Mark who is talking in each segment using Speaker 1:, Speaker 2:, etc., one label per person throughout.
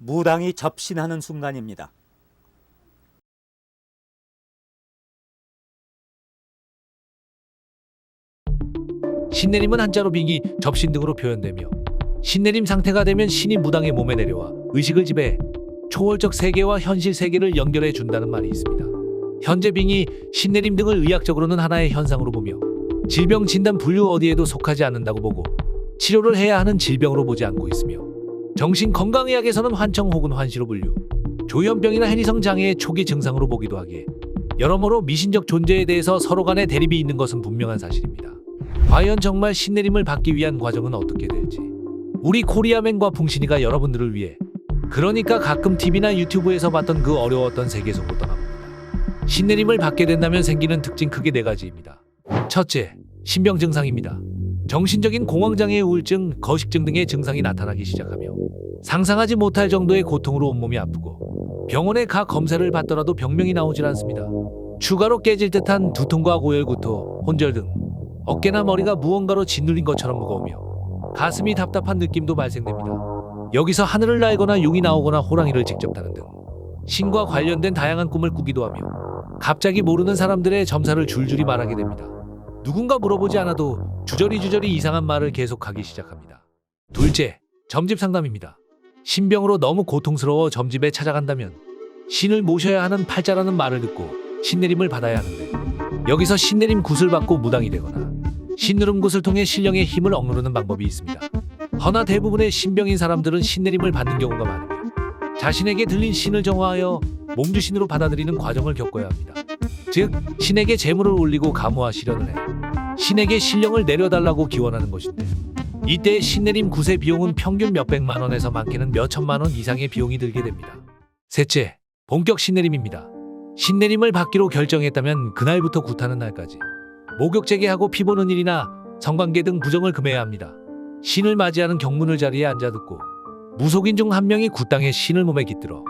Speaker 1: 무당이 접신하는 순간입니다.
Speaker 2: 신내림은 한자로 빙의, 접신 등으로 표현되며 신내림 상태가 되면 신이 무당의 몸에 내려와 의식을 지배해 초월적 세계와 현실 세계를 연결해 준다는 말이 있습니다. 현재 빙의, 신내림 등을 의학적으로는 하나의 현상으로 보며 질병 진단 분류 어디에도 속하지 않는다고 보고 치료를 해야 하는 질병으로 보지 않고 있으며 정신건강의학에서는 환청 혹은 환시로 분류, 조현병이나 해니성 장애의 초기 증상으로 보기도 하기에 여러모로 미신적 존재에 대해서 서로 간에 대립이 있는 것은 분명한 사실입니다. 과연 정말 신내림을 받기 위한 과정은 어떻게 될지 우리 코리아맨과 풍신이가 여러분들을 위해, 그러니까 가끔 TV나 유튜브에서 봤던 그 어려웠던 세계 속으로 떠나봅니다. 신내림을 받게 된다면 생기는 특징 크게 4가지입니다. 첫째, 신병 증상입니다. 정신적인 공황장애, 우울증, 거식증 등의 증상이 나타나기 시작하며 상상하지 못할 정도의 고통으로 온몸이 아프고 병원에 가 검사를 받더라도 병명이 나오질 않습니다. 추가로 깨질 듯한 두통과 고열, 구토, 혼절 등 어깨나 머리가 무언가로 짓눌린 것처럼 무거우며 가슴이 답답한 느낌도 발생됩니다. 여기서 하늘을 날거나 용이 나오거나 호랑이를 직접 타는 등 신과 관련된 다양한 꿈을 꾸기도 하며 갑자기 모르는 사람들의 점사를 줄줄이 말하게 됩니다. 누군가 물어보지 않아도 주저리 이상한 말을 계속하기 시작합니다. 둘째, 점집 상담입니다. 신병으로 너무 고통스러워 점집에 찾아간다면 신을 모셔야 하는 팔자라는 말을 듣고 신내림을 받아야 하는데, 여기서 신내림 굿을 받고 무당이 되거나 신누름 굿을 통해 신령의 힘을 억누르는 방법이 있습니다. 허나 대부분의 신병인 사람들은 신내림을 받는 경우가 많으며 자신에게 들린 신을 정화하여 몸주신으로 받아들이는 과정을 겪어야 합니다. 즉, 신에게 재물을 올리고 가무와 실현을 해 신에게 신령을 내려달라고 기원하는 것인데, 이때 신내림 굿의 비용은 평균 몇백만 원에서 많게는 몇천만 원 이상의 비용이 들게 됩니다. 셋째, 본격 신내림입니다. 신내림을 받기로 결정했다면 그날부터 굿하는 날까지 목욕제계하고 피 보는 일이나 성관계 등 부정을 금해야 합니다. 신을 맞이하는 경문을 자리에 앉아 듣고 무속인 중 한 명이 굿당에 신을 몸에 깃들어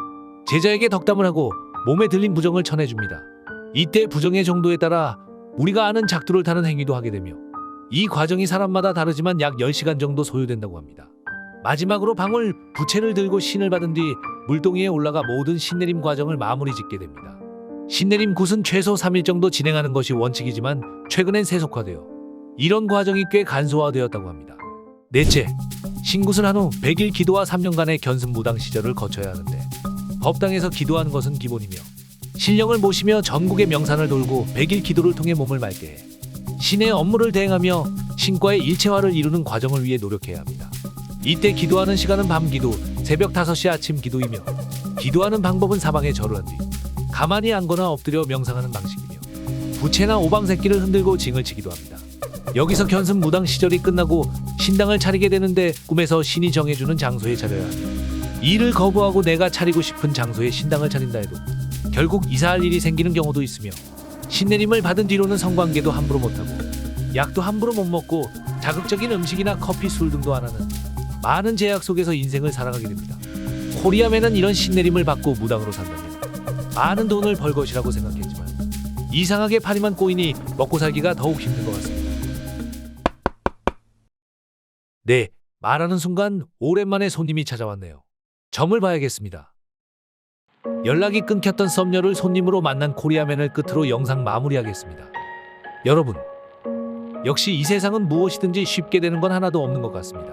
Speaker 2: 제자에게 덕담을 하고 몸에 들린 부정을 전해줍니다. 이때 부정의 정도에 따라 우리가 아는 작두를 타는 행위도 하게 되며 이 과정이 사람마다 다르지만 약 10시간 정도 소요된다고 합니다. 마지막으로 방울, 부채를 들고 신을 받은 뒤 물동이에 올라가 모든 신내림 과정을 마무리 짓게 됩니다. 신내림 굿은 최소 3일 정도 진행하는 것이 원칙이지만 최근엔 세속화되어 이런 과정이 꽤 간소화되었다고 합니다. 넷째, 신굿을 한 후 100일 기도와 3년간의 견습 무당 시절을 거쳐야 하는데, 법당에서 기도하는 것은 기본이며 신령을 모시며 전국의 명산을 돌고 100일 기도를 통해 몸을 맑게 해 신의 업무를 대행하며 신과의 일체화를 이루는 과정을 위해 노력해야 합니다. 이때 기도하는 시간은 밤 기도, 새벽 5시 아침 기도이며 기도하는 방법은 사방에 절을 한 뒤 가만히 앉거나 엎드려 명상하는 방식이며 부채나 오방새끼를 흔들고 징을 치기도 합니다. 여기서 견습 무당 시절이 끝나고 신당을 차리게 되는데, 꿈에서 신이 정해주는 장소에 차려야 하며 이를 거부하고 내가 차리고 싶은 장소에 신당을 차린다 해도 결국 이사할 일이 생기는 경우도 있으며, 신내림을 받은 뒤로는 성관계도 함부로 못하고 약도 함부로 못 먹고 자극적인 음식이나 커피, 술 등도 안 하는 많은 제약 속에서 인생을 살아가게 됩니다. 코리아맨은 이런 신내림을 받고 무당으로 산다면 많은 돈을 벌 것이라고 생각했지만 이상하게 파리만 꼬이니 먹고 살기가 더욱 힘든 것 같습니다. 네, 말하는 순간 오랜만에 손님이 찾아왔네요. 점을 봐야겠습니다. 연락이 끊겼던 썸녀를 손님으로 만난 코리아맨을 끝으로 영상 마무리하겠습니다. 여러분, 역시 이 세상은 무엇이든지 쉽게 되는 건 하나도 없는 것 같습니다.